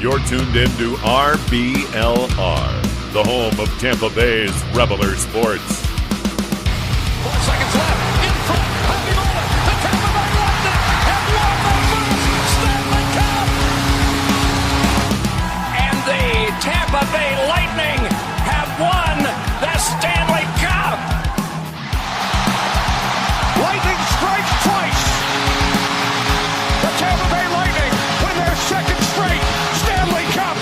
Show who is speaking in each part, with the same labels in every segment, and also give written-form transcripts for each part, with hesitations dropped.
Speaker 1: You're tuned in to RBLR, the home of Tampa Bay's Reveler Sports.
Speaker 2: 4 seconds left. In front. Happy moment. The Tampa Bay Lightning have won the first Stanley Cup. And the Tampa Bay Lightning have won the Stanley Cup. Lightning strikes twice. The Tampa Bay Lightning win their second straight Stanley Cup.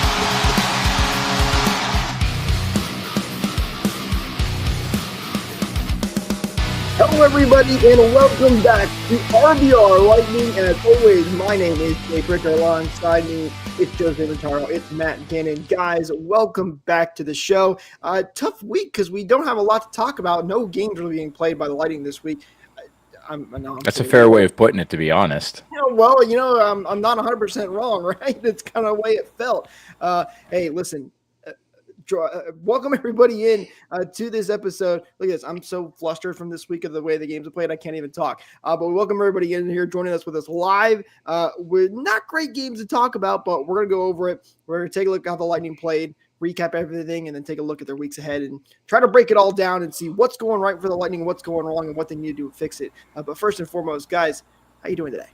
Speaker 3: Hello everybody and welcome back to RBR Lightning, and as always, my name is Jay Pricker. Alongside me, it's Jose Lotaro, it's Matt Cannon. Guys, welcome back to the show. Tough week because we don't have a lot to talk about. No games are being played by the Lightning this week.
Speaker 4: That's a fair way of putting it, to be honest.
Speaker 3: I'm not 100% wrong, right? That's kind of the way it felt. Hey, listen. Welcome everybody in to this episode. Look at this. I'm so flustered from this week of the way the games are played. I can't even talk. But we welcome everybody in here joining us with us live. With not great games to talk about, but we're going to go over it. We're going to take a look at how the Lightning played, recap everything, and then take a look at their weeks ahead and try to break it all down and see what's going right for the Lightning, what's going wrong, and what they need to do to fix it. But first and foremost, guys, how you doing today?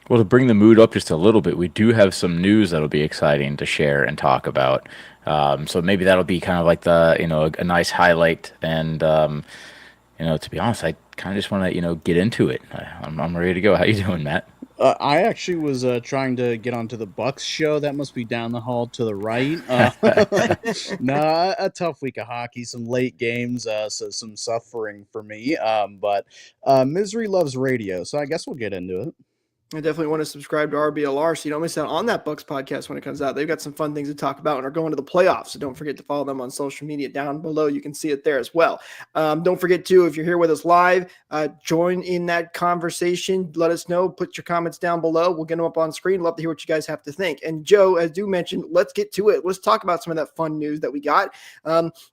Speaker 4: Well, to bring the mood up just a little bit, we do have some news that'll be exciting to share and talk about. So maybe that'll be kind of like a nice highlight. And, to be honest, I kind of just want to, get into it. I'm ready to go. How you doing, Matt?
Speaker 5: I actually was trying to get onto the Bucks show. That must be down the hall to the right. A tough week of hockey, some late games, so some suffering for me. But misery loves radio, so I guess we'll get into it.
Speaker 3: I definitely want to subscribe to RBLR so you don't miss out on that Bucks podcast when it comes out. They've got some fun things to talk about and are going to the playoffs. So don't forget to follow them on social media down below. You can see it there as well. Don't forget to, if you're here with us live, join in that conversation. Let us know. Put your comments down below. We'll get them up on screen. Love to hear what you guys have to think. And Joe, as you mentioned, let's get to it. Let's talk about some of that fun news that we got.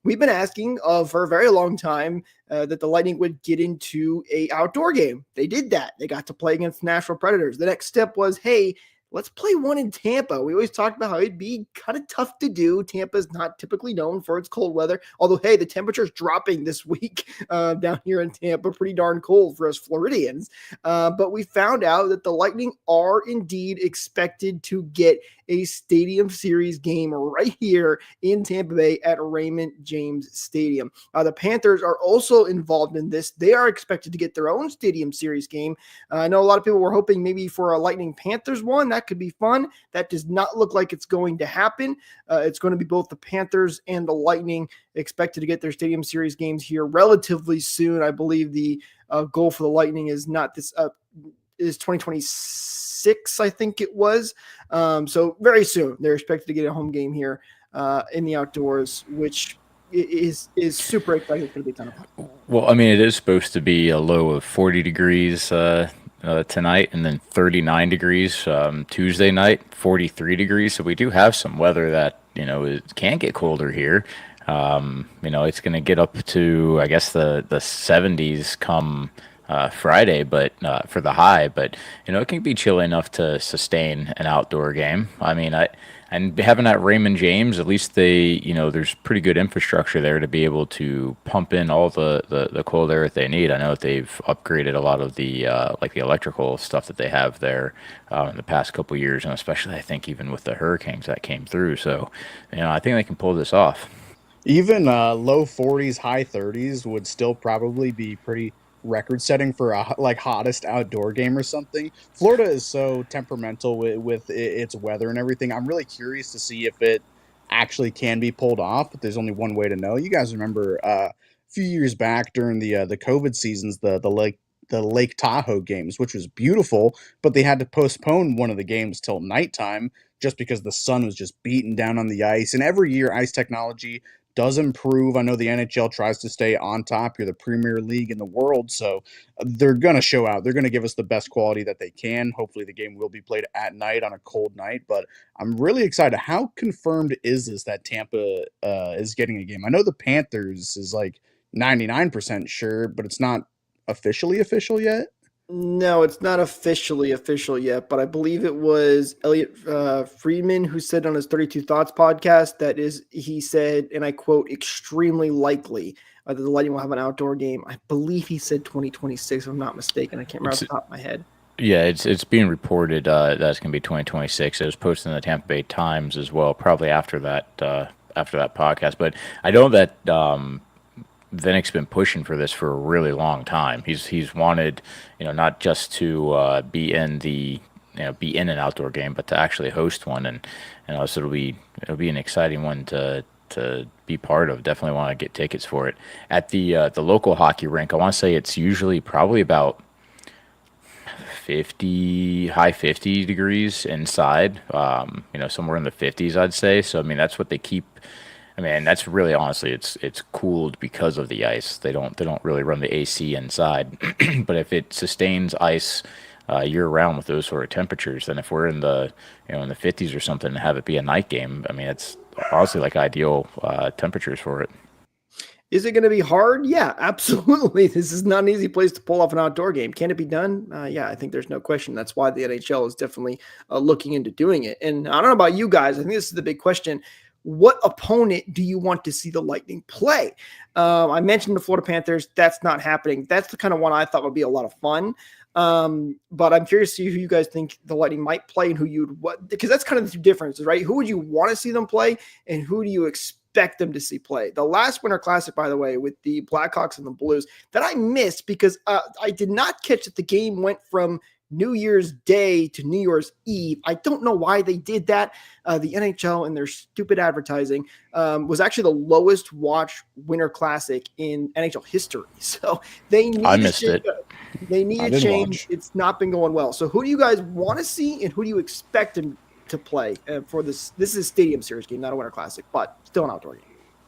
Speaker 3: We've been asking for a very long time that the Lightning would get into a outdoor game. They did that. They got to play against Nashville Predators. The next step was, hey, let's play one in Tampa. We always talked about how it'd be kind of tough to do. Tampa is not typically known for its cold weather, although, hey, the temperature's dropping this week down here in Tampa, pretty darn cold for us Floridians. But we found out that the Lightning are indeed expected to get a Stadium Series game right here in Tampa Bay at Raymond James Stadium. The Panthers are also involved in this. They are expected to get their own Stadium Series game. I know a lot of people were hoping maybe for a Lightning Panthers one. That could be fun. That does not look like it's going to happen. It's going to be both the Panthers and the Lightning expected to get their Stadium Series games here relatively soon. I believe the goal for the Lightning is not this is 2026, I think it was. So very soon they're expected to get a home game here in the outdoors, which is super exciting. It's going to be a ton of fun.
Speaker 4: Well, I mean, it is supposed to be a low of 40 degrees tonight, and then 39 degrees Tuesday night, 43 degrees. So we do have some weather that, it can get colder here. It's going to get up to, I guess, the 70s come Friday, but for the high, but it can be chilly enough to sustain an outdoor game. I mean, and having that Raymond James, at least there's pretty good infrastructure there to be able to pump in all the cold air that they need. I know that they've upgraded a lot of the the electrical stuff that they have there in the past couple of years, and especially I think even with the hurricanes that came through. So, I think they can pull this off.
Speaker 5: Even low 40s, high 30s would still probably be pretty record-setting for a hottest outdoor game or something. Florida is so temperamental with its weather and everything. I'm really curious to see if it actually can be pulled off, but there's only one way to know. You guys remember a few years back during the COVID seasons, the Lake Tahoe games, which was beautiful, but they had to postpone one of the games till nighttime just because the sun was just beating down on the ice. And every year, ice technology does improve. I know the NHL tries to stay on top. You're the premier league in the world, so they're going to show out. They're going to give us the best quality that they can. Hopefully the game will be played at night on a cold night, but I'm really excited. How confirmed is this that Tampa is getting a game? I know the Panthers is like 99% sure, but it's not officially official yet.
Speaker 3: No, it's not officially official yet, but I believe it was Elliot Friedman who said on his 32 Thoughts podcast he said, and I quote, extremely likely that the Lightning will have an outdoor game. I believe he said 2026, if I'm not mistaken. I can't remember off the top of my head.
Speaker 4: Yeah, it's being reported that it's going to be 2026. It was posted in the Tampa Bay Times as well, probably after that podcast. But I know that Vinnick's been pushing for this for a really long time. He's wanted, not just to be in an outdoor game, but to actually host one, and so it'll be an exciting one to be part of. Definitely want to get tickets for it at the local hockey rink. I want to say it's usually probably about high 50 degrees inside, somewhere in the 50s, I'd say. So, I mean, that's what they keep. I mean, that's really honestly, it's cooled because of the ice. They don't really run the AC inside, but if it sustains ice year round with those sort of temperatures, then if we're in the in the 50s or something and have it be a night game, I mean, it's honestly like ideal temperatures for it.
Speaker 3: Is it going to be hard? Yeah, absolutely. This is not an easy place to pull off an outdoor game. Can it be done? Yeah, I think there's no question. That's why the NHL is definitely looking into doing it. And I don't know about you guys. I think this is the big question. What opponent do you want to see the Lightning play? I mentioned the Florida Panthers. That's not happening. That's the kind of one I thought would be a lot of fun. But I'm curious to see who you guys think the Lightning might play and because that's kind of the two differences, right? Who would you want to see them play and who do you expect them to see play? The last Winter Classic, by the way, with the Blackhawks and the Blues, that I missed because I did not catch that the game went from New Year's Day to New Year's Eve. I don't know why they did that. The NHL and their stupid advertising was actually the lowest watch Winter Classic in NHL history. So they need
Speaker 4: I missed it.
Speaker 3: They need to change. It's not been going well. So who do you guys want to see and who do you expect them to play for this? This is a Stadium Series game, not a Winter Classic, but still an outdoor game.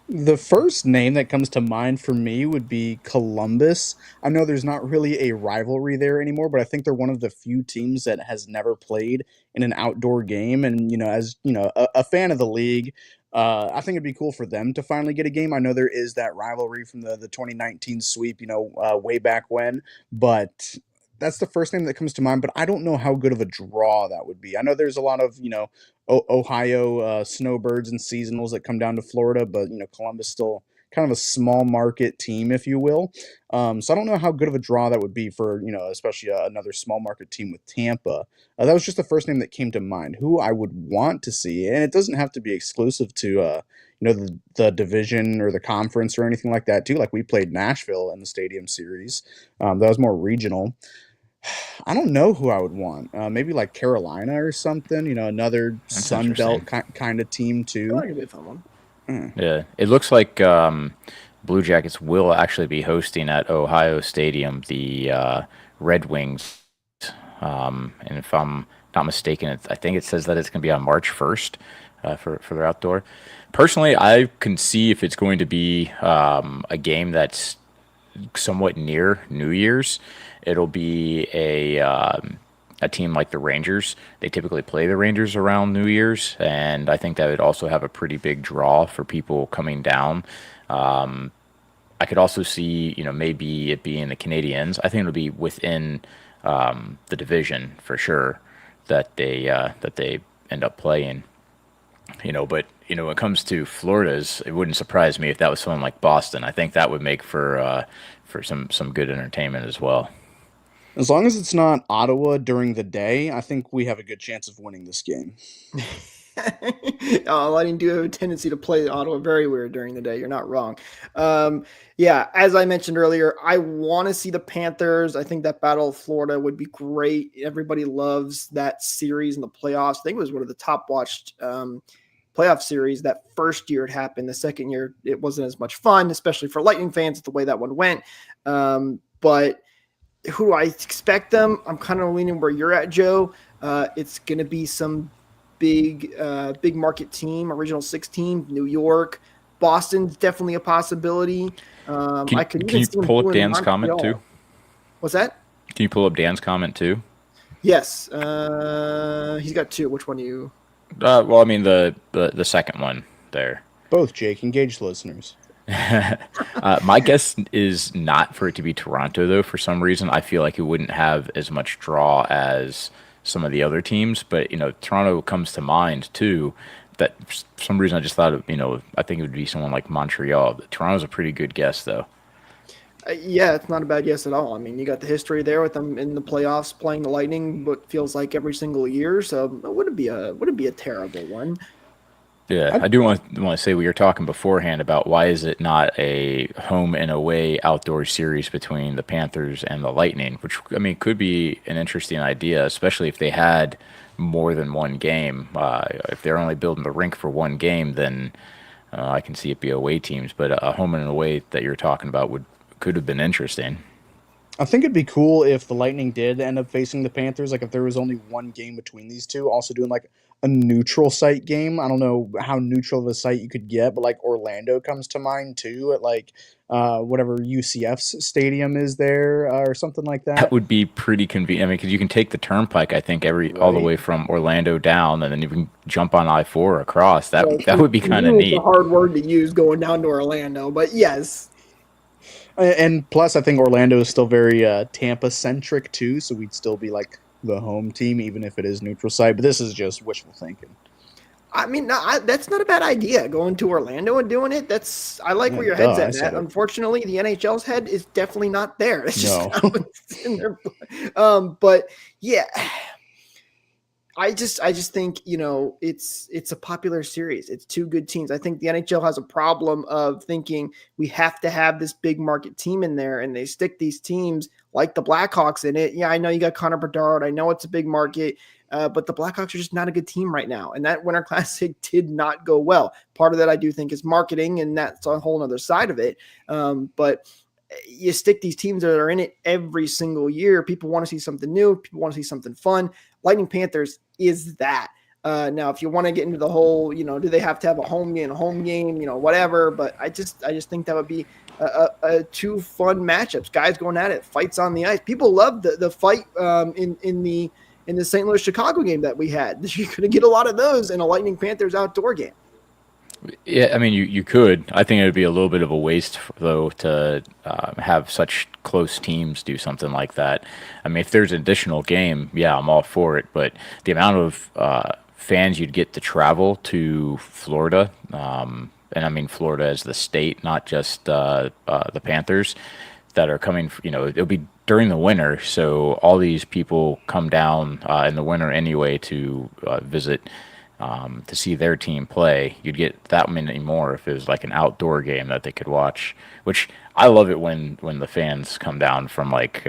Speaker 5: The first name that comes to mind for me would be Columbus. I know there's not really a rivalry there anymore, but I think they're one of the few teams that has never played in an outdoor game. And, as a fan of the league, I think it'd be cool for them to finally get a game. I know there is that rivalry from the 2019 sweep, way back when, but that's the first name that comes to mind, but I don't know how good of a draw that would be. I know there's a lot of, Ohio snowbirds and seasonals that come down to Florida, but, Columbus still kind of a small market team, if you will. So I don't know how good of a draw that would be for, especially another small market team with Tampa. That was just the first name that came to mind. Who I would want to see, and it doesn't have to be exclusive to, the division or the conference or anything like that, too. Like we played Nashville in the Stadium Series. That was more regional. I don't know who I would want. Maybe like Carolina or something. Another
Speaker 4: That's
Speaker 5: Sun Belt kind of team too.
Speaker 3: That could be a fun one.
Speaker 4: Yeah, it looks like Blue Jackets will actually be hosting at Ohio Stadium the Red Wings. And if I'm not mistaken, I think it says that it's going to be on March 1st for their outdoor. Personally, I can see if it's going to be a game that's somewhat near New Year's. It'll be a team like the Rangers. They typically play the Rangers around New Year's, and I think that would also have a pretty big draw for people coming down. I could also see, maybe it being the Canadiens. I think it'll be within the division for sure that they end up playing. But when it comes to Florida's, it wouldn't surprise me if that was someone like Boston. I think that would make for some good entertainment as well.
Speaker 5: As long as it's not Ottawa during the day, I think we have a good chance of winning this game.
Speaker 3: Lightning do have a tendency to play Ottawa very weird during the day. You're not wrong. Yeah, as I mentioned earlier, I want to see the Panthers. I think that Battle of Florida would be great. Everybody loves that series in the playoffs. I think it was one of the top watched playoff series that first year it happened. The second year, it wasn't as much fun, especially for Lightning fans, the way that one went. But who do I expect them? I'm kind of leaning where you're at, Joe. It's going to be some big market team, Original Six team, New York. Boston's definitely a possibility.
Speaker 4: Can you pull up Dan's comment too?
Speaker 3: What's that?
Speaker 4: Can you pull up Dan's comment too?
Speaker 3: Yes. He's got two. Which one do you?
Speaker 4: Well, I mean the second one there.
Speaker 5: Both, Jake. Engage listeners.
Speaker 4: My guess is not for it to be Toronto, though. For some reason, I feel like it wouldn't have as much draw as some of the other teams. But, Toronto comes to mind, too. That for some reason I just thought, I think it would be someone like Montreal. But Toronto's a pretty good guess, though.
Speaker 3: Yeah, it's not a bad guess at all. I mean, you got the history there with them in the playoffs playing the Lightning, what feels like every single year. So it wouldn't be a terrible one.
Speaker 4: Yeah, I do want to say we were talking beforehand about why is it not a home and away outdoor series between the Panthers and the Lightning, which I mean could be an interesting idea, especially if they had more than one game. If they're only building the rink for one game, then I can see it be away teams. But a home and away that you're talking about could have been interesting.
Speaker 5: I think it'd be cool if the Lightning did end up facing the Panthers. Like if there was only one game between these two, also doing like a neutral site game. I don't know how neutral of a site you could get, but like Orlando comes to mind too at like whatever UCF's stadium is there or something like
Speaker 4: That
Speaker 5: that.
Speaker 4: would be pretty convenient. I mean, because you can take the turnpike, I think, all the
Speaker 3: Right.
Speaker 4: way from Orlando down, and then you can jump on I-4 across. That
Speaker 3: So
Speaker 4: that would be
Speaker 3: for
Speaker 4: kind of
Speaker 3: you, it's a
Speaker 4: neat.
Speaker 3: hard word to use going down to Orlando, but yes.
Speaker 5: And plus, I think Orlando is still very Tampa centric too, so we'd still be like the home team, even if it is neutral site. But this is just wishful thinking.
Speaker 3: I mean, no, that's not a bad idea. Going to Orlando and doing it. I like
Speaker 5: Yeah,
Speaker 3: where your head's
Speaker 5: duh, I
Speaker 3: at,
Speaker 5: said
Speaker 3: Matt.
Speaker 5: it.
Speaker 3: Unfortunately, the NHL's head is definitely not there. It's just
Speaker 5: No.
Speaker 3: not what's in there. But yeah, I just think it's a popular series. It's two good teams. I think the NHL has a problem of thinking we have to have this big market team in there, and they stick these teams like the Blackhawks in it. Yeah, I know you got Connor Bedard. I know it's a big market, but the Blackhawks are just not a good team right now, and that Winter Classic did not go well. Part of that I do think is marketing, and that's a whole other side of it. But you stick these teams that are in it every single year. People want to see something new. People want to see something fun. Lightning Panthers is that. Now, if you want to get into the whole, do they have to have a home game, whatever. But I just think that would be a two fun matchups. Guys going at it, fights on the ice. People love the fight in the St. Louis Chicago game that we had. You're going to get a lot of those in a Lightning Panthers outdoor game.
Speaker 4: Yeah, I mean, you could. I think it would be a little bit of a waste, though, to have such close teams do something like that. I mean, if there's an additional game, yeah, I'm all for it. But the amount of fans you'd get to travel to Florida, and I mean Florida as the state, not just the Panthers, that are coming, it'll be during the winter. So all these people come down in the winter anyway to visit to see their team play. You'd get that many more if it was like an outdoor game that they could watch. Which I love it when the fans come down from like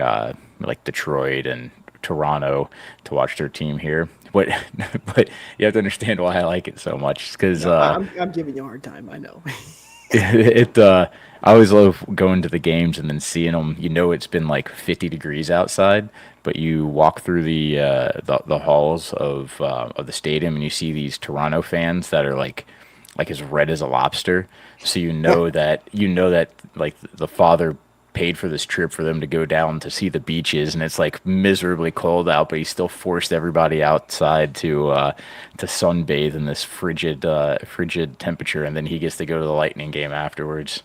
Speaker 4: Detroit and Toronto to watch their team here. But but you have to understand why I like it so much because
Speaker 3: I'm giving you a hard time. I know.
Speaker 4: I always love going to the games and then seeing them. It's been like 50 degrees outside, but you walk through the halls of the stadium and you see these Toronto fans that are like as red as a lobster. So that like the father paid for this trip for them to go down to see the beaches, and it's like miserably cold out, but he still forced everybody outside to sunbathe in this frigid temperature, and then he gets to go to the Lightning game afterwards.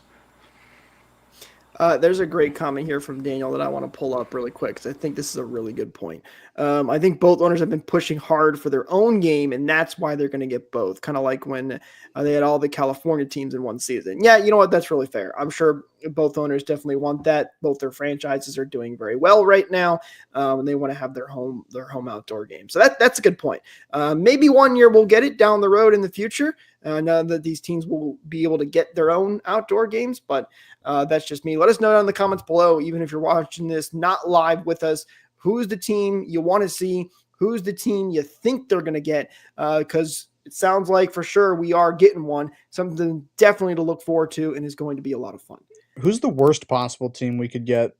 Speaker 3: There's a great comment here from Daniel that I want to pull up really quick because I think this is a really good point. I think both owners have been pushing hard for their own game, and that's why they're going to get both. Kind of like when they had all the California teams in one season. Yeah, you know what? That's really fair. I'm sure both owners definitely want that. Both their franchises are doing very well right now, and they want to have their home outdoor game. So that's a good point. Maybe one year we'll get it down the road in the future. Now that these teams will be able to get their own outdoor games, but that's just me. Let us know down in the comments below, even if you're watching this not live with us, who's the team you want to see, who's the team you think they're going to get, because it sounds like for sure we are getting one, something definitely to look forward to and is going to be a lot of fun.
Speaker 5: Who's the worst possible team we could get?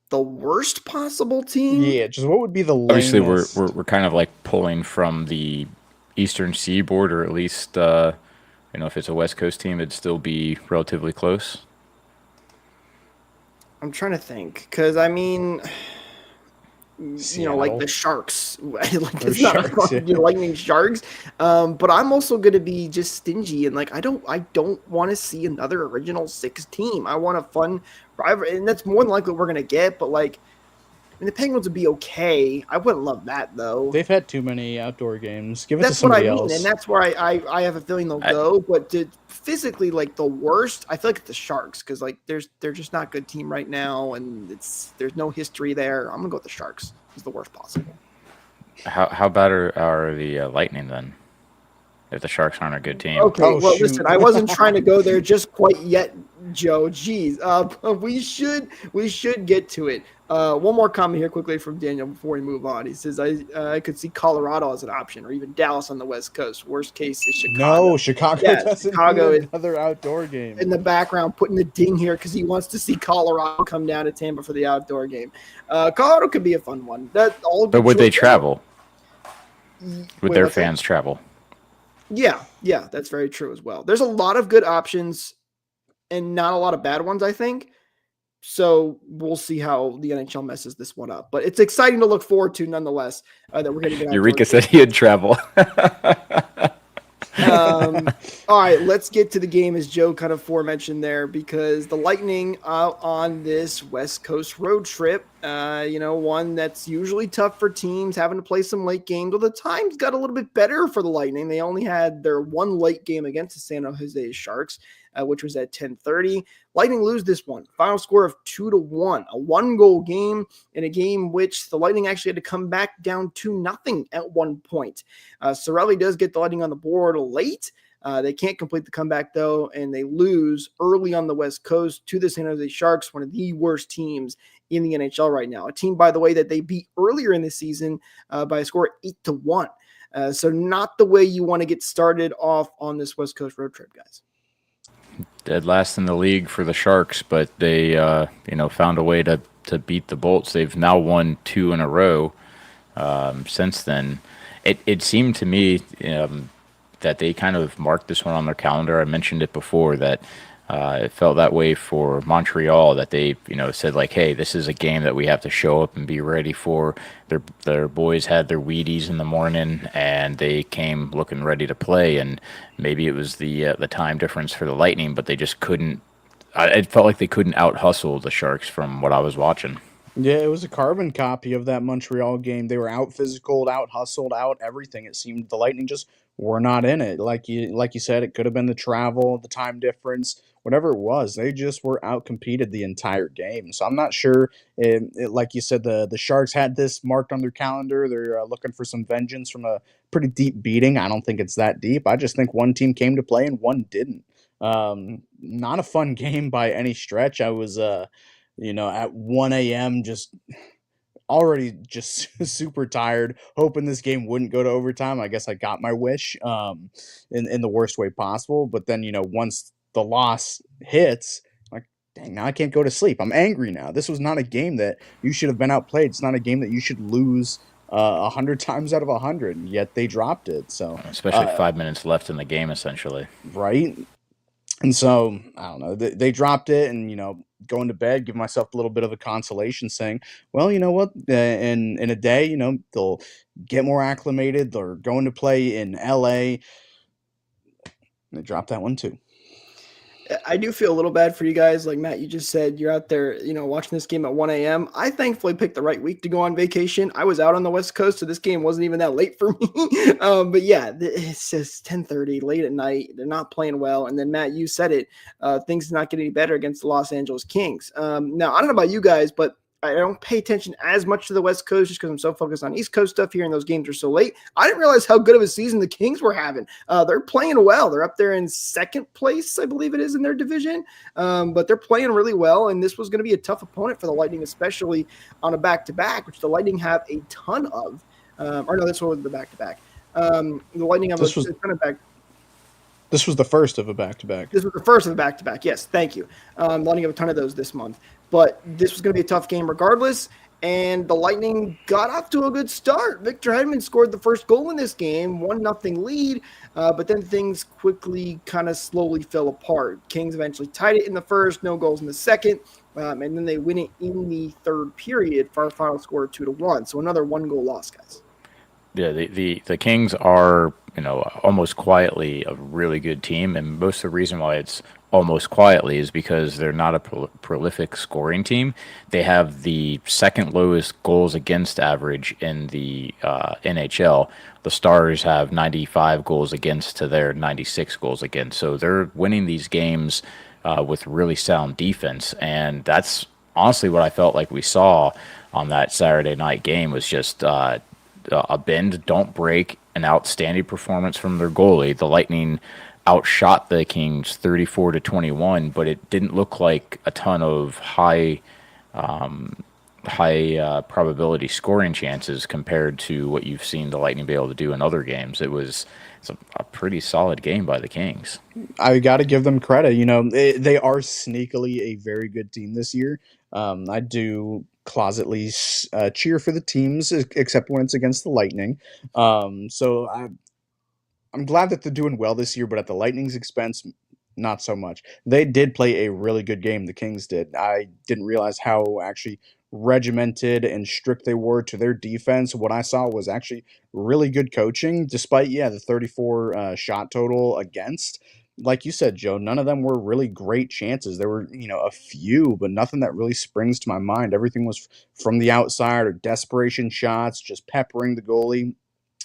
Speaker 3: The worst possible team?
Speaker 5: Yeah, just what would be the
Speaker 4: Obviously,
Speaker 5: lamest?
Speaker 4: we're kind of like pulling from the Eastern Seaboard, or at least if it's a West Coast team, it'd still be relatively close.
Speaker 3: I'm trying to think because, I mean, like the Sharks. Like
Speaker 5: Or
Speaker 3: it's not a
Speaker 5: Sharks,
Speaker 3: fun,
Speaker 5: yeah.
Speaker 3: Lightning Sharks. But I'm also going to be just stingy and like I don't want to see another original 6 team. I want a fun rivalry, and that's more than likely what we're going to get. But like, I mean, the Penguins would be okay. I wouldn't love that though.
Speaker 5: They've had too many outdoor games. Give it
Speaker 3: That's
Speaker 5: to
Speaker 3: what I
Speaker 5: somebody
Speaker 3: mean,
Speaker 5: else.
Speaker 3: and that's where I have a feeling they'll go. But physically, like the worst, I feel like it's the Sharks because like they're just not a good team right now, and there's no history there. I'm gonna go with the Sharks. It's the worst possible.
Speaker 4: How bad are the Lightning then? If the Sharks aren't a good team.
Speaker 3: Okay,
Speaker 5: Oh,
Speaker 3: well,
Speaker 5: shoot.
Speaker 3: listen, I wasn't trying to go there just quite yet, Joe. Jeez, we should get to it. One more comment here quickly from Daniel before we move on. He says, I could see Colorado as an option, or even Dallas on the West Coast. Worst case is Chicago.
Speaker 5: No, Chicago
Speaker 3: Yeah,
Speaker 5: doesn't
Speaker 3: Chicago
Speaker 5: need
Speaker 3: is-
Speaker 5: another outdoor game.
Speaker 3: In the background, putting the ding here because he wants to see Colorado come down to Tampa for the outdoor game. Colorado could be a fun one. That all.
Speaker 4: But would they travel? Would
Speaker 3: Wait,
Speaker 4: their
Speaker 3: what's that?
Speaker 4: fans travel?
Speaker 3: Yeah, that's very true as well. There's a lot of good options and not a lot of bad ones, I think. So we'll see how the NHL messes this one up. But it's exciting to look forward to nonetheless that we're going to get
Speaker 4: Eureka said he'd travel.
Speaker 3: All right, let's get to the game as Joe kind of forementioned there because the Lightning on this West Coast road trip, one that's usually tough for teams having to play some late games. Well, the times got a little bit better for the Lightning. They only had their one late game against the San Jose Sharks, which was at 10:30. Lightning lose this one. Final score of 2-1, a 1-goal game in a game which the Lightning actually had to come back down 2-0 at one point. Cirelli does get the Lightning on the board late. They can't complete the comeback, though, and they lose early on the West Coast to the San Jose Sharks, one of the worst teams in the NHL right now. A team, by the way, that they beat earlier in the season by a score of 8-1. So not the way you want to get started off on this West Coast road trip, guys.
Speaker 4: Dead last in the league for the Sharks, but they found a way to beat the Bolts. They've now won 2 in a row since then. It seemed to me that they kind of marked this one on their calendar. I mentioned it before that it felt that way for Montreal, that they said like, hey, this is a game that we have to show up and be ready for. Their boys had their Wheaties in the morning and they came looking ready to play, and maybe it was the time difference for the Lightning, but they just couldn't. It felt like they couldn't out hustle the Sharks from what I was watching.
Speaker 5: Yeah, it was a carbon copy of that Montreal game. They were out physical, out hustled, out everything. It seemed the Lightning just were not in it. Like you said, it could have been the travel, the time difference, whatever it was. They just were out competed the entire game. So I'm not sure. Like you said, the Sharks had this marked on their calendar. They're looking for some vengeance from a pretty deep beating. I don't think it's that deep. I just think one team came to play and one didn't. Not a fun game by any stretch. I was at 1 a.m. just already just super tired, hoping this game wouldn't go to overtime. I guess I got my wish in the worst way possible. But then, once the loss hits, like, dang, now I can't go to sleep. I'm angry now. This was not a game that you should have been outplayed. It's not a game that you should lose 100 times out of 100, yet they dropped it. So
Speaker 4: Especially 5 minutes left in the game, essentially.
Speaker 5: right. And so, I don't know, they dropped it and, going to bed, give myself a little bit of a consolation saying, well, you know what, in a day, they'll get more acclimated. They're going to play in LA. They dropped that one too.
Speaker 3: I do feel a little bad for you guys. Like Matt, you just said you're out there, watching this game at 1 a.m. I thankfully picked the right week to go on vacation. I was out on the West Coast, so this game wasn't even that late for me. But yeah, it's just 10:30 late at night. They're not playing well. And then Matt, you said it. Things did not get any better against the Los Angeles Kings. Now, I don't know about you guys, but I don't pay attention as much to the West Coast just because I'm so focused on East Coast stuff here and those games are so late. I didn't realize how good of a season the Kings were having. They're playing well. They're up there in second place, I believe it is, in their division. But they're playing really well, and this was going to be a tough opponent for the Lightning, especially on a back-to-back, which the Lightning have a ton of. This one was the back-to-back. The Lightning have a ton of back.
Speaker 5: This was the first of a back-to-back.
Speaker 3: This was the first of the back-to-back. Yes, thank you. Lightning have a ton of those this month. But this was going to be a tough game regardless, and the Lightning got off to a good start. Victor Hedman scored the first goal in this game, 1-0 lead, but then things quickly kind of slowly fell apart. Kings eventually tied it in the first, no goals in the second. And then they win it in the third period for our final score 2-1. So another 1-goal loss, guys.
Speaker 4: Yeah, the Kings are, almost quietly a really good team, and most of the reason why it's almost quietly is because they're not a prolific scoring team. They have the second lowest goals against average in the NHL. The Stars have 95 goals against to their 96 goals against, so they're winning these games with really sound defense, and that's honestly what I felt like we saw on that Saturday night game was just a bend, don't break, an outstanding performance from their goalie. The Lightning outshot the Kings 34-21, but it didn't look like a ton of high probability scoring chances compared to what you've seen the Lightning be able to do in other games. It's a pretty solid game by the Kings.
Speaker 5: I got to give them credit. They are sneakily a very good team this year. I do closetly cheer for the teams, except when it's against the Lightning. So I'm glad that they're doing well this year, but at the Lightning's expense, not so much. They did play a really good game, the Kings did. I didn't realize how actually regimented and strict they were to their defense. What I saw was actually really good coaching, despite, the 34 shot total against. Like you said, Joe, none of them were really great chances. There were, a few, but nothing that really springs to my mind. Everything was from the outside or desperation shots, just peppering the goalie.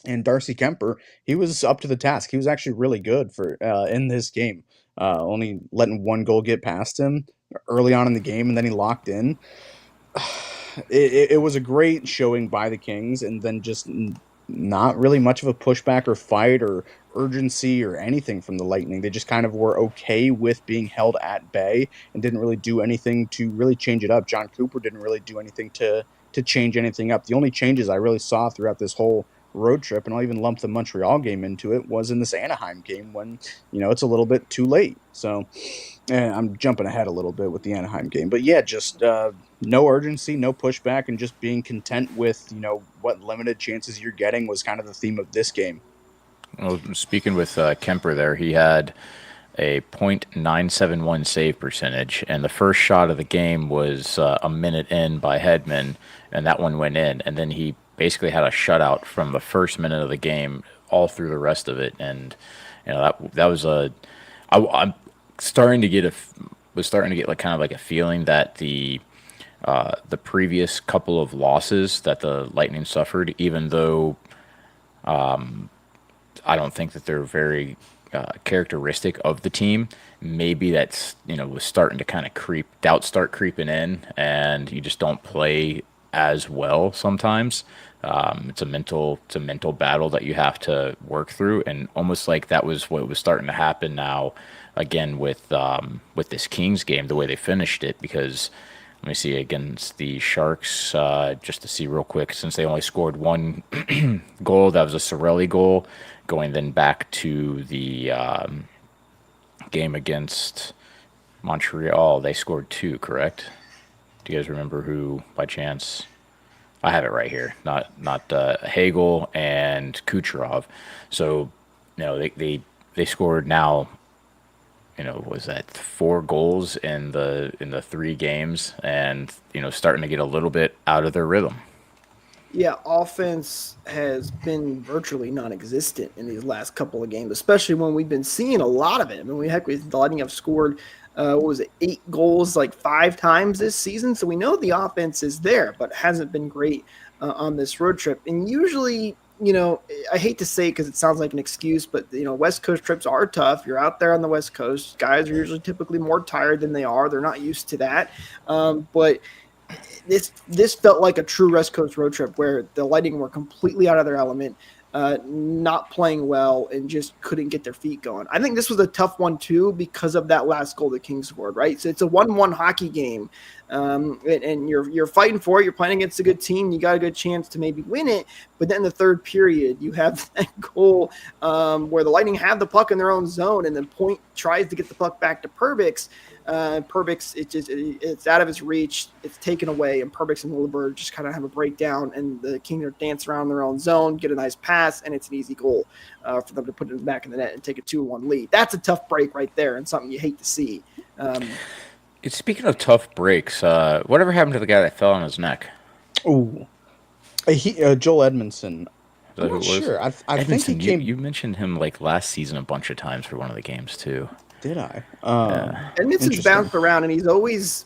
Speaker 5: And Darcy Kemper, he was up to the task. He was actually really good for in this game, only letting one goal get past him early on in the game, and then he locked in. It was a great showing by the Kings, and then just not really much of a pushback or fight or urgency or anything from the Lightning. They just kind of were okay with being held at bay and didn't really do anything to really change it up. John Cooper didn't really do anything to change anything up. The only changes I really saw throughout this whole road trip, and I'll even lump the Montreal game into it, was in this Anaheim game when, it's a little bit too late. So I'm jumping ahead a little bit with the Anaheim game. But yeah, just no urgency, no pushback, and just being content with, what limited chances you're getting was kind of the theme of this game.
Speaker 4: Well, speaking with Kemper there, he had a .971 save percentage, and the first shot of the game was a minute in by Hedman, and that one went in, and then he basically had a shutout from the first minute of the game all through the rest of it, and that was I'm starting to get like kind of like a feeling that the previous couple of losses that the Lightning suffered, even though I don't think that they're very characteristic of the team, maybe that's was starting to kind of start creeping in, and you just don't play as well sometimes. It's a mental battle that you have to work through, and almost like that was what was starting to happen now again with this Kings game, the way they finished it. Because let me see, against the Sharks, just to see real quick, since they only scored one goal, that was a Cirelli goal. Going then back to the game against Montreal, they scored two, correct? Do you guys remember who, by chance? I have it right here. Not Hagel and Kucherov. So, they scored now. Was that 4 goals in the 3 games, and starting to get a little bit out of their rhythm.
Speaker 3: Yeah, offense has been virtually non-existent in these last couple of games, especially when we've been seeing a lot of it. I mean, the Lightning have scored 8 goals like 5 times this season, so we know the offense is there, but hasn't been great on this road trip. And usually, I hate to say it because it sounds like an excuse, but West Coast trips are tough. You're out there on the West Coast. Guys are usually typically more tired than they are. They're not used to that. But this felt like a true West Coast road trip where the Lightning were completely out of their element, not playing well, and just couldn't get their feet going. I think this was a tough one too because of that last goal the Kings scored, right? So it's a 1-1 hockey game, and you're fighting for it. You're playing against a good team. You got a good chance to maybe win it, but then in the third period, you have that goal where the Lightning have the puck in their own zone, and then Point tries to get the puck back to Perbix. Perbix, it's out of his reach. It's taken away, and Perbix and Lilleberg just kind of have a breakdown, and the Kings are dancing around their own zone, get a nice pass, and it's an easy goal for them to put it back in the net and take a 2-1 lead. That's a tough break right there, and something you hate to see.
Speaker 4: Speaking of tough breaks, whatever happened to the guy that fell on his neck?
Speaker 5: Ooh, Joel Edmondson.
Speaker 4: Is that
Speaker 5: I'm
Speaker 4: who
Speaker 5: not
Speaker 4: it was?
Speaker 5: sure. I think he
Speaker 4: Edmondson,
Speaker 5: came.
Speaker 4: you mentioned him like last season a bunch of times for one of the games too.
Speaker 5: Did I?
Speaker 3: Edmondson's
Speaker 5: Interesting.
Speaker 3: bounced around, and he's always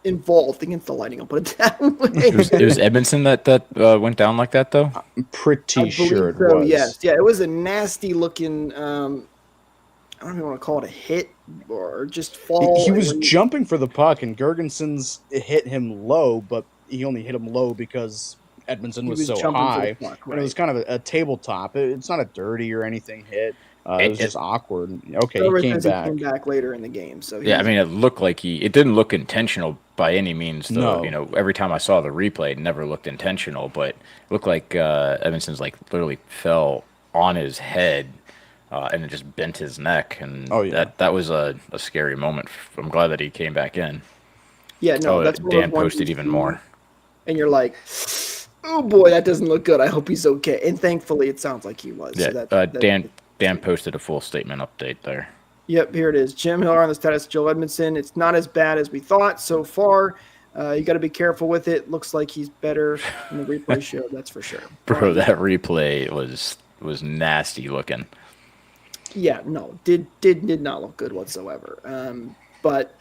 Speaker 3: involved against the Lightning. I'll put it that way.
Speaker 4: It was Edmondson that went down like that though.
Speaker 5: I'm pretty
Speaker 3: I
Speaker 5: sure
Speaker 3: believe
Speaker 5: it was.
Speaker 3: Yes, yeah, it was a nasty looking. I don't even want to call it a hit or just fall.
Speaker 5: He was
Speaker 3: and-
Speaker 5: jumping for the puck, and Gergenson's hit him low, but he only hit him low because Edmondson
Speaker 3: He
Speaker 5: was
Speaker 3: was
Speaker 5: so
Speaker 3: jumping for the
Speaker 5: high.
Speaker 3: puck,
Speaker 5: And it was
Speaker 3: right.
Speaker 5: kind of a tabletop. It's not a dirty or anything hit. It was just awkward. Okay,
Speaker 3: Trevor
Speaker 5: he came
Speaker 3: says
Speaker 5: back.
Speaker 3: He came back later in the game. So
Speaker 4: Yeah, I
Speaker 3: he's-
Speaker 4: mean, it looked like it didn't look intentional by any means, though.
Speaker 5: No.
Speaker 4: You know, every time I saw the replay, it never looked intentional, but it looked like Edmondson's like literally fell on his head and it just bent his neck, and
Speaker 5: Oh, yeah.
Speaker 4: that was a scary moment. I'm glad that he came back in.
Speaker 3: yeah, no,
Speaker 4: Oh,
Speaker 3: that's one of
Speaker 4: Dan
Speaker 3: those ones
Speaker 4: posted
Speaker 3: you
Speaker 4: even
Speaker 3: see,
Speaker 4: more.
Speaker 3: and you're like, oh boy, that doesn't look good. I hope he's okay. And thankfully, it sounds like he was.
Speaker 4: Yeah,
Speaker 3: so that,
Speaker 4: Dan posted a full statement update there.
Speaker 3: Yep, here it is. Jim Miller on the status of Joe Edmondson. It's not as bad as we thought so far. You got to be careful with it. Looks like he's better in the replay show. That's for sure.
Speaker 4: Bro, that replay was nasty looking.
Speaker 3: Yeah, no, did not look good whatsoever. But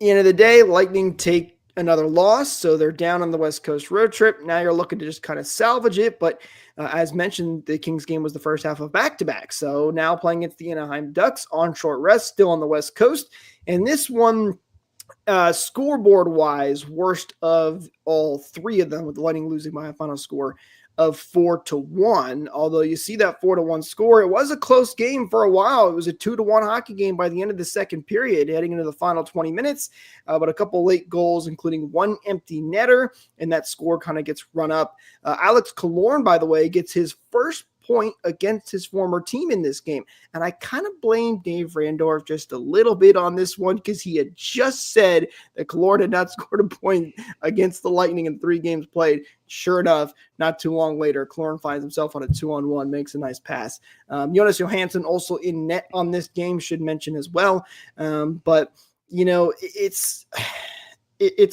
Speaker 3: end of the day, Lightning take another loss, so they're down on the West Coast road trip. Now you're looking to just kind of salvage it, but as mentioned, the Kings game was the first half of back-to-back. So now playing against the Anaheim Ducks on short rest, still on the West Coast, and this one, scoreboard-wise, worst of all three of them, with the Lightning losing by a final score of 4-1. Although you see that 4-1 score, it was a close game for a while. It was a 2-1 hockey game by the end of the second period, heading into the final 20 minutes. But a couple late goals, including one empty netter, and that score kind of gets run up. Alex Killorn, by the way, gets his first point against his former team in this game. And I kind of blame Dave Randorf just a little bit on this one, because he had just said that Killorn had not scored a point against the Lightning in 3 games played. Sure enough, not too long later, Killorn finds himself on a 2-on-1, makes a nice pass. Jonas Johansson also in net on this game, should mention as well. But, you know, it's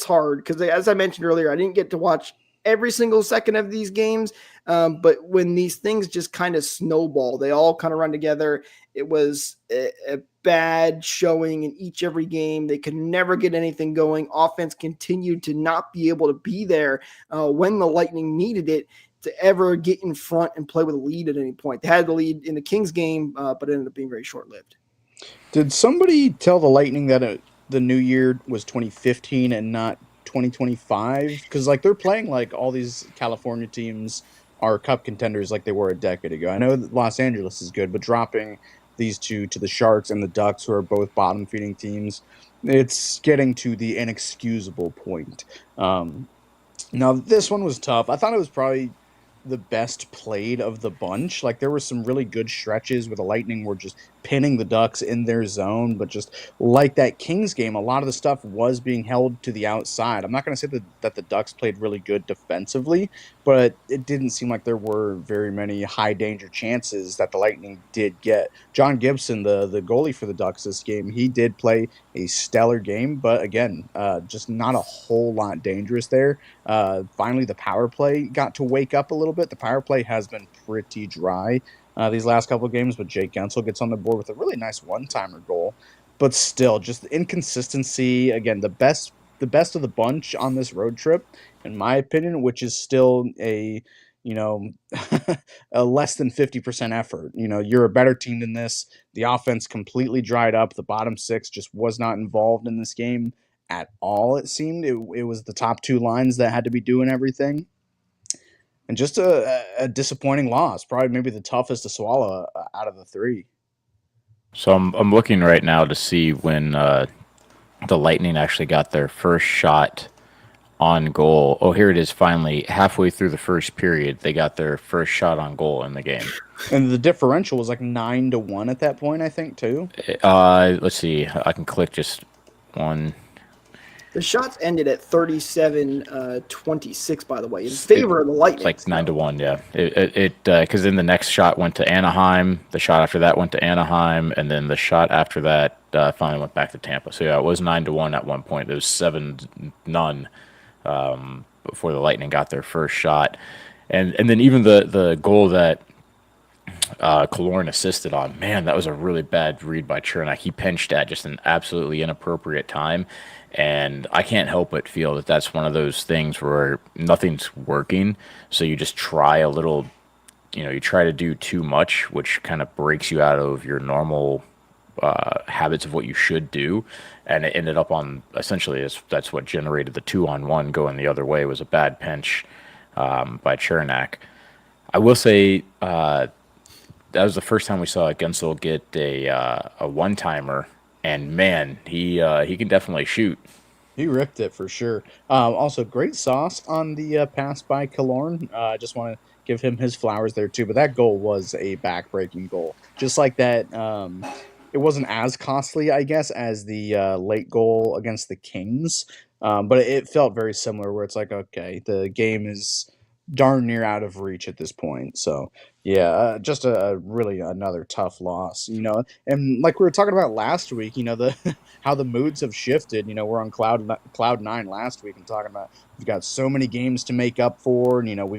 Speaker 3: hard because, as I mentioned earlier, I didn't get to watch every single second of these games. But when these things just kind of snowball, they all kind of run together. It was a bad showing in every game. They could never get anything going. Offense continued to not be able to be there when the Lightning needed it to ever get in front and play with a lead at any point. They had the lead in the Kings game, but it ended up being very short-lived.
Speaker 5: Did somebody tell the Lightning that the new year was 2015 and not 2025? Because like they're playing like all these California teams are cup contenders like they were a decade ago. I know that Los Angeles is good, but dropping these two to the Sharks and the Ducks, who are both bottom feeding teams, it's getting to the inexcusable point. Now this one was tough. I thought it was probably the best played of the bunch. Like there were some really good stretches where the Lightning were just pinning the Ducks in their zone, but just like that Kings game, a lot of the stuff was being held to the outside. I'm not going to say that the Ducks played really good defensively, but it didn't seem like there were very many high danger chances that the Lightning did get. John Gibson, the goalie for the Ducks this game, he did play a stellar game, but again, just not a whole lot dangerous there. Finally, the power play got to wake up a little bit. The power play has been pretty dry these last couple of games, but Jake Gensel gets on the board with a really nice one-timer goal. But still, just the inconsistency. Again, the best of the bunch on this road trip, in my opinion, which is still a less than 50% effort. You're a better team than this. The offense completely dried up. The bottom six just was not involved in this game at all, it seemed. It was the top 2 lines that had to be doing everything. And just a disappointing loss, probably maybe the toughest to swallow out of the 3.
Speaker 4: So I'm looking right now to see when the Lightning actually got their first shot on goal. Oh, here it is finally. Halfway through the first period, they got their first shot on goal in the game.
Speaker 5: And the differential was like 9-1 at that point, I think, too.
Speaker 4: Let's see. I can click just one.
Speaker 3: The shots ended at 37-26, by the way, in favor of the Lightning.
Speaker 4: It's like 9-1, yeah. It because then the next shot went to Anaheim. The shot after that went to Anaheim, and then the shot after that finally went back to Tampa. So yeah, it was 9-1 at one point. It was 7-0 before the Lightning got their first shot, and then even the goal that Killorn assisted on, man, that was a really bad read by Cernak. He pinched at just an absolutely inappropriate time. And I can't help but feel that that's one of those things where nothing's working. So you just try a little, you try to do too much, which kind of breaks you out of your normal habits of what you should do. And it ended up on, essentially, that's what generated the 2-on-1 going the other way, was a bad pinch by Cernak. I will say that was the first time we saw Guentzel get a one-timer. And man, he can definitely shoot.
Speaker 5: He ripped it for sure. Also, great sauce on the pass by Killorn. I just want to give him his flowers there too. But that goal was a back-breaking goal. Just like that, it wasn't as costly, I guess, as the late goal against the Kings. But it felt very similar, where it's like, okay, the game is darn near out of reach at this point. So yeah, just a really another tough loss, and like we were talking about last week, the how the moods have shifted. We're on cloud nine last week and talking about we've got so many games to make up for, and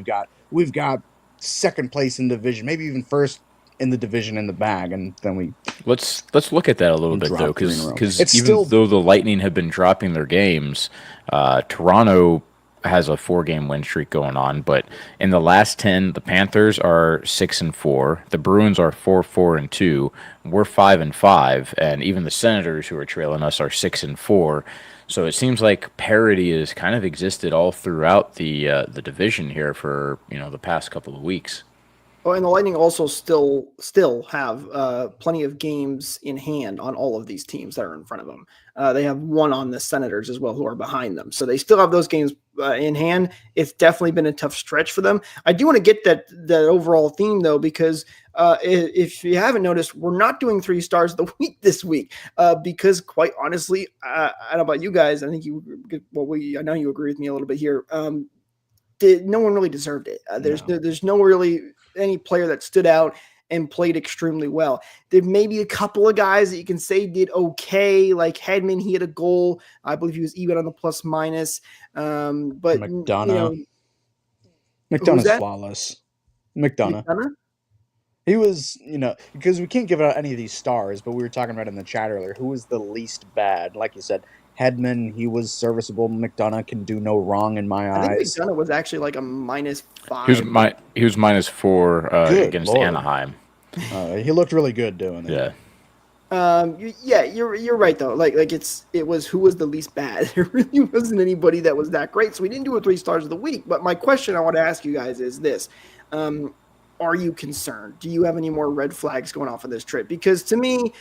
Speaker 5: we've got second place in division, maybe even first in the division in the bag, and then
Speaker 4: let's look at that a little bit though, because even though the Lightning have been dropping their games, Toronto has a 4-game win streak going on, but in the last 10, the Panthers are 6-4, the Bruins are 4-4-2, we're 5-5, and even the Senators, who are trailing us, are 6-4. So it seems like parity has kind of existed all throughout the division here for the past couple of weeks.
Speaker 3: Oh, and the Lightning also still have plenty of games in hand on all of these teams that are in front of them. They have one on the Senators as well, who are behind them. So they still have those games in hand. It's definitely been a tough stretch for them. I do want to get that overall theme, though, because if you haven't noticed, we're not doing 3 stars of the week this week because, quite honestly, I don't know about you guys. I think I know you agree with me a little bit here. No one really deserved it. There's no really any player that stood out and played extremely well. There may be a couple of guys that you can say did okay, like Hedman. He had a goal. I believe he was even on the plus minus. But
Speaker 5: McDonough is flawless. McDonough. He was, because we can't give out any of these stars, but we were talking about in the chat earlier, who was the least bad? Like you said, Hedman, he was serviceable. McDonough can do no wrong in my eyes.
Speaker 3: I think McDonough was actually like a -5.
Speaker 4: He was -4 against Lord. Anaheim.
Speaker 5: He looked really good doing it.
Speaker 4: Yeah.
Speaker 3: You're right though. Like it was who was the least bad. There really wasn't anybody that was that great. So we didn't do a 3 stars of the week. But my question I want to ask you guys is this: are you concerned? Do you have any more red flags going off of this trip? Because to me,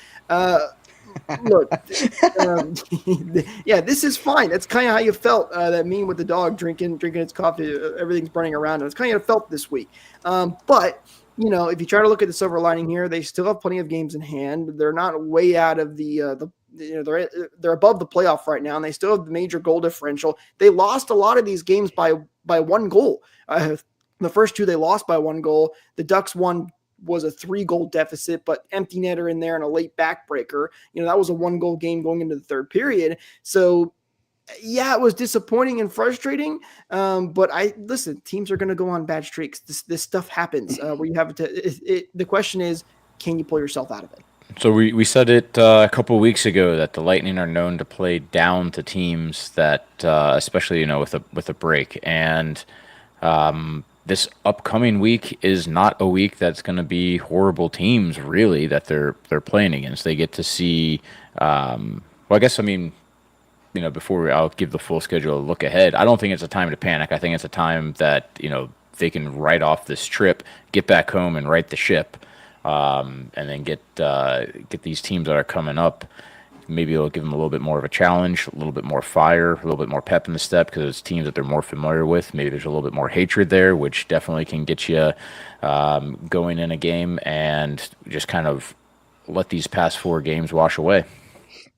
Speaker 3: look, yeah, this is fine. That's kind of how you felt. That meme with the dog drinking its coffee, everything's burning around, and it's kind of felt this week. But if you try to look at the silver lining here, they still have plenty of games in hand. They're not way out of they're above the playoff right now, and they still have the major goal differential. They lost a lot of these games by 1 goal. The first 2 they lost by 1 goal. The Ducks won was a 3-goal deficit, but empty netter in there and a late backbreaker. That was a 1-goal game going into the third period. So yeah, it was disappointing and frustrating. But teams are going to go on bad streaks. This stuff happens where you have to, the question is, can you pull yourself out of it?
Speaker 4: So we said it a couple of weeks ago that the Lightning are known to play down to teams that, especially, with a break. And, this upcoming week is not a week that's going to be horrible teams, really, that they're playing against. They get to see, before I'll give the full schedule a look ahead, I don't think it's a time to panic. I think it's a time that, they can write off this trip, get back home and right the ship, and then get these teams that are coming up. Maybe it'll give them a little bit more of a challenge, a little bit more fire, a little bit more pep in the step because it's teams that they're more familiar with. Maybe there's a little bit more hatred there, which definitely can get you going in a game and just kind of let these past 4 games wash away.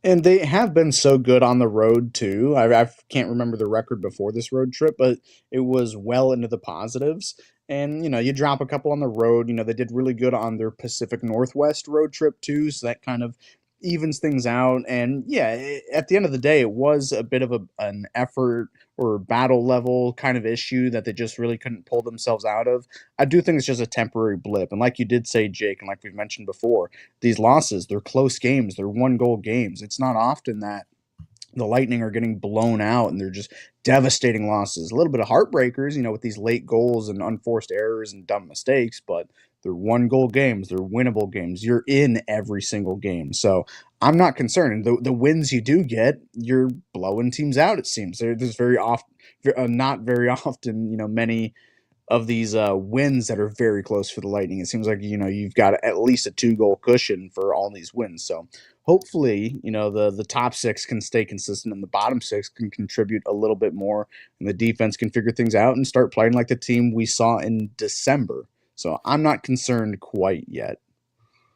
Speaker 5: And they have been so good on the road too. I can't remember the record before this road trip, but it was well into the positives. And you drop a couple on the road. They did really good on their Pacific Northwest road trip too, so that kind of evens things out. And yeah, at the end of the day, it was a bit of an effort or battle level kind of issue that they just really couldn't pull themselves out of. I do think it's just a temporary blip. And like you did say, Jake, and like we've mentioned before, these losses, they're close games, they're 1-goal games. It's not often that the Lightning are getting blown out and they're just devastating losses. A little bit of heartbreakers, with these late goals and unforced errors and dumb mistakes, but they're 1-goal games, they're winnable games. You're in every single game. So I'm not concerned. And the wins you do get, you're blowing teams out, it seems. There's very often, not very often, many of these wins that are very close for the Lightning. It seems like, you've got at least a 2-goal cushion for all these wins. So hopefully, the top 6 can stay consistent and the bottom 6 can contribute a little bit more and the defense can figure things out and start playing like the team we saw in December. So I'm not concerned quite yet.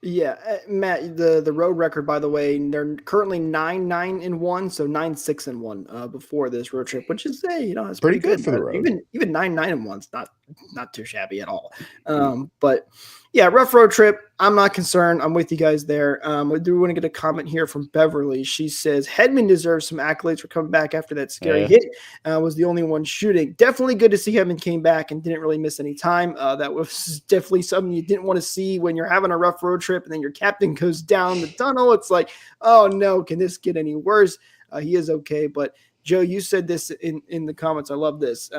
Speaker 3: Yeah, Matt, the road record, by the way, they're currently 9-9-1, so 9-6-1 before this road trip, which is it's
Speaker 5: pretty good for the road.
Speaker 3: Even 9-9-1's not too shabby at all. But yeah, rough road trip. I'm not concerned. I'm with you guys there. We do want to get a comment here from Beverly. She says Hedman deserves some accolades for coming back after that scary hit. Was the only one shooting. Definitely good to see Hedman came back and didn't really miss any time. That was definitely something you didn't want to see when you're having a rough road trip and then your captain goes down the tunnel. It's like, oh no, can this get any worse? He is okay, but Joe, you said this in the comments. I love this.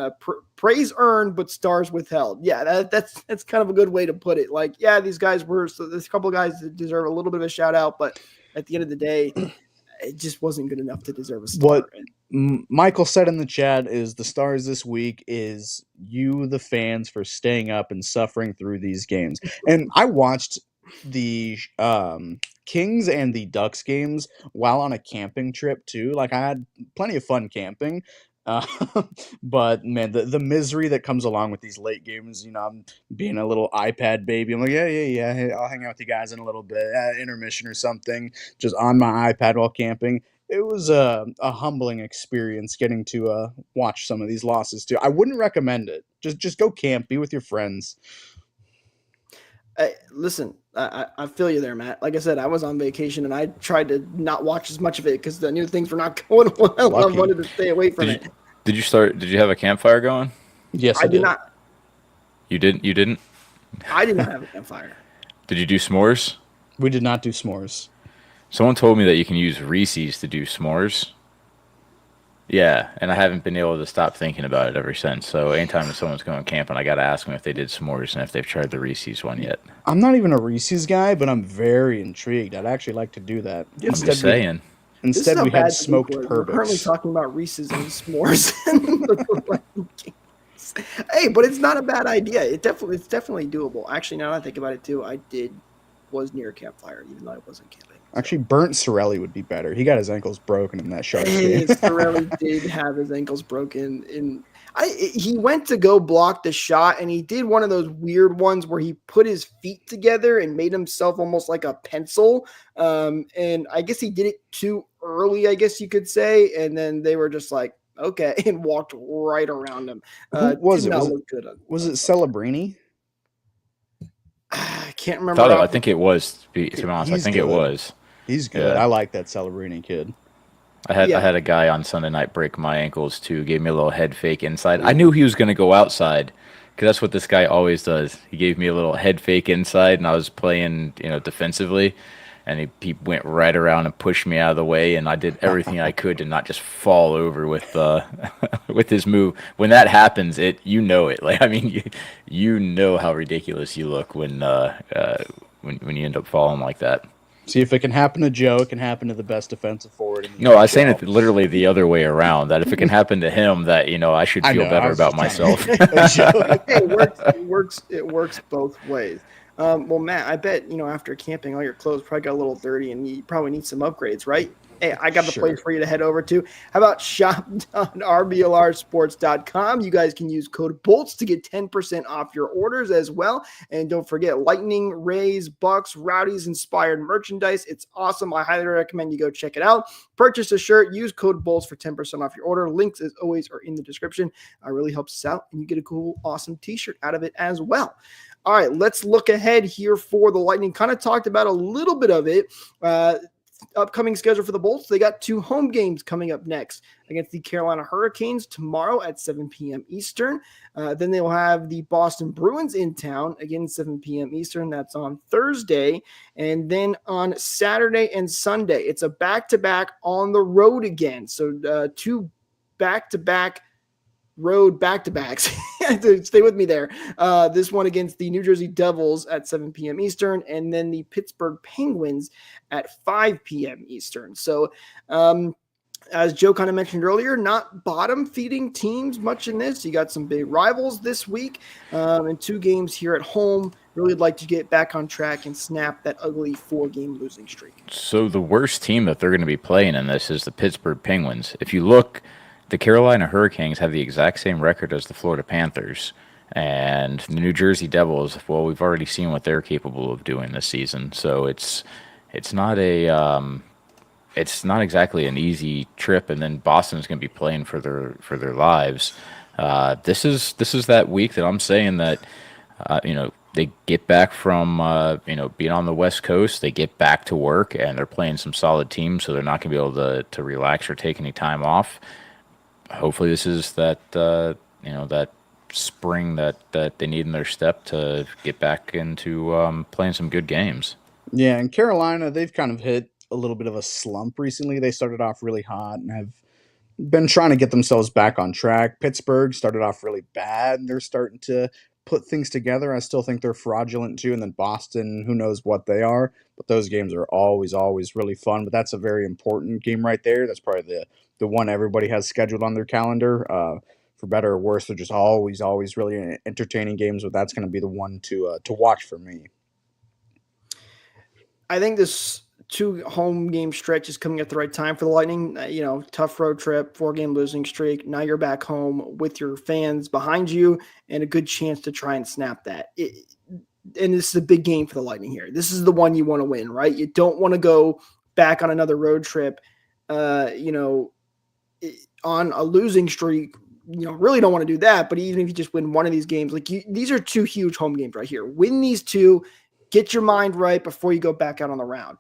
Speaker 3: Praise earned, but stars withheld. Yeah, that's kind of a good way to put it. Like, yeah, these guys there's a couple of guys that deserve a little bit of a shout out, but at the end of the day, it just wasn't good enough to deserve a star.
Speaker 5: What Michael said in the chat is the stars this week is you, the fans, for staying up and suffering through these games. And I watched the Kings and the Ducks games while on a camping trip too. Like I had plenty of fun camping. But man, the misery that comes along with these late games, I'm being a little iPad baby. I'm like, yeah. Hey, I'll hang out with you guys in a little bit, intermission or something, just on my iPad while camping. It was a humbling experience getting to watch some of these losses too. I wouldn't recommend it. Just go camp, be with your friends.
Speaker 3: Listen, I feel you there, Matt. Like I said, I was on vacation and I tried to not watch as much of it because I knew things were not going well. I wanted to stay away from it.
Speaker 4: Did you have a campfire going?
Speaker 5: Yes,
Speaker 3: I did not.
Speaker 4: You didn't?
Speaker 3: I did not have a campfire.
Speaker 4: Did you do s'mores?
Speaker 5: We did not do s'mores.
Speaker 4: Someone told me that you can use Reese's to do s'mores. Yeah, and I haven't been able to stop thinking about it ever since. So anytime someone's going camping, I got to ask them if they did s'mores and if they've tried the Reese's one yet.
Speaker 5: I'm not even a Reese's guy, but I'm very intrigued. I'd actually like to do that.
Speaker 4: I'm just saying.
Speaker 5: Instead, we had smoked
Speaker 3: We're
Speaker 5: Perbix.
Speaker 3: currently talking about Reese's and s'mores. Hey, but it's not a bad idea. It's definitely doable. Actually, now that I think about it too, was near a campfire, even though I wasn't camping.
Speaker 5: Actually, Burnt Sorelli would be better. He got his ankles broken in that Sharks game.
Speaker 3: Sorelli did have his ankles broken. He went to go block the shot, and he did one of those weird ones where he put his feet together and made himself almost like a pencil. And I guess he did it too early, I guess you could say. And then they were just like, okay, and walked right around him.
Speaker 5: Who was it?
Speaker 3: Was
Speaker 5: it Celebrini?
Speaker 3: I can't remember.
Speaker 4: I think it was. To be honest, I think it was.
Speaker 5: He's good.
Speaker 4: Yeah.
Speaker 5: I like that Celebrini kid.
Speaker 4: I had a guy on Sunday night break my ankles too. Gave me a little head fake inside. I knew he was going to go outside because that's what this guy always does. He gave me a little head fake inside, and I was playing, defensively, and he went right around and pushed me out of the way, and I did everything I could to not just fall over with with his move. When that happens, you know it. Like, I mean, you know how ridiculous you look when you end up falling like that.
Speaker 5: See, if it can happen to Joe, it can happen to the best defensive forward.
Speaker 4: No, I was saying it literally the other way around. That if it can happen to him, that I should feel better about myself.
Speaker 3: It works both ways. Well, Matt, I bet after camping, all your clothes probably got a little dirty, and you probably need some upgrades, right? Hey, I got the place for you to head over to. How about shop.rblrsports.com? You guys can use code BOLTS to get 10% off your orders as well. And don't forget Lightning, Rays, Bucks, Rowdies inspired merchandise. It's awesome. I highly recommend you go check it out. Purchase a shirt, use code BOLTS for 10% off your order. Links, as always, are in the description. It really helps us out, and you get a cool, awesome t-shirt out of it as well. All right, let's look ahead here for the Lightning. Kind of talked about a little bit of it. Upcoming schedule for the Bolts. They got 2 home games coming up next against the Carolina Hurricanes tomorrow at 7 p.m. Eastern. Then they will have the Boston Bruins in town again, 7 p.m. Eastern. That's on Thursday. And then on Saturday and Sunday, it's a back-to-back on the road again. So 2 back-to-back road back-to-backs. Stay with me there. This one against the New Jersey Devils at 7 p.m. Eastern, and then the Pittsburgh Penguins at 5 p.m. Eastern. So as Joe kind of mentioned earlier, not bottom-feeding teams much in this. You got some big rivals this week and 2 games here at home. Really would like to get back on track and snap that ugly 4-game losing streak.
Speaker 4: So the worst team that they're going to be playing in this is the Pittsburgh Penguins. If you look, the Carolina Hurricanes have the exact same record as the Florida Panthers, and the New Jersey Devils, well, we've already seen what they're capable of doing this season. So it's not exactly an easy trip. And then Boston's going to be playing for their lives. This is that week that I'm saying that they get back from being on the West Coast, they get back to work, and they're playing some solid teams, so they're not going to be able to relax or take any time off. Hopefully this is that that spring that they need in their step to get back into playing some good games.
Speaker 5: Yeah, and Carolina, they've kind of hit a little bit of a slump recently. They started off really hot and have been trying to get themselves back on track. Pittsburgh started off really bad, and they're starting to put things together. I still think they're fraudulent too. And then Boston, who knows what they are, but those games are always really fun. But that's a very important game right there. That's probably the one everybody has scheduled on their calendar. For better or worse, they're just always really entertaining games, but that's going to be the one to watch for me.
Speaker 3: I think this 2 home game stretch is coming at the right time for the Lightning. Tough road trip, 4-game losing streak. Now you're back home with your fans behind you and a good chance to try and snap that. And this is a big game for the Lightning here. This is the one you want to win, right? You don't want to go back on another road trip, on a losing streak. Really don't want to do that. But even if you just win one of these games, these are 2 huge home games right here. Win these 2. Get your mind right before you go back out on the road.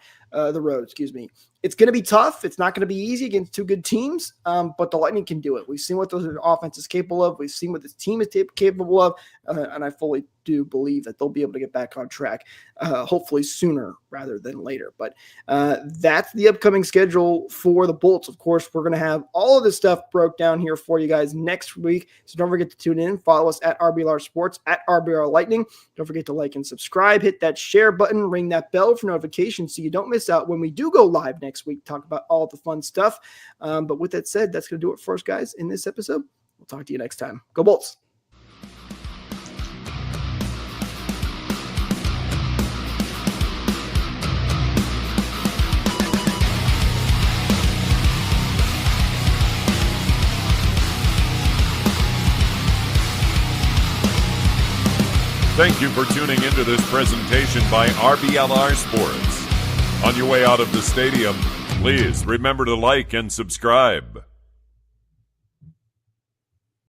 Speaker 3: It's going to be tough. It's not going to be easy against 2 good teams, but the Lightning can do it. We've seen what the offense is capable of. We've seen what this team is capable of, and I fully do believe that they'll be able to get back on track, hopefully sooner rather than later. But that's the upcoming schedule for the Bolts. Of course, we're going to have all of this stuff broke down here for you guys next week, so don't forget to tune in. Follow us at RBLR Sports, at RBR Lightning. Don't forget to like and subscribe. Hit that share button. Ring that bell for notifications so you don't miss out when we do go live next week, talk about all the fun stuff. But with that said, that's going to do it for us, guys, in this episode. We'll talk to you next time. Go Bolts.
Speaker 1: Thank you for tuning into this presentation by RBLR Sports. On your way out of the stadium, please remember to like and subscribe.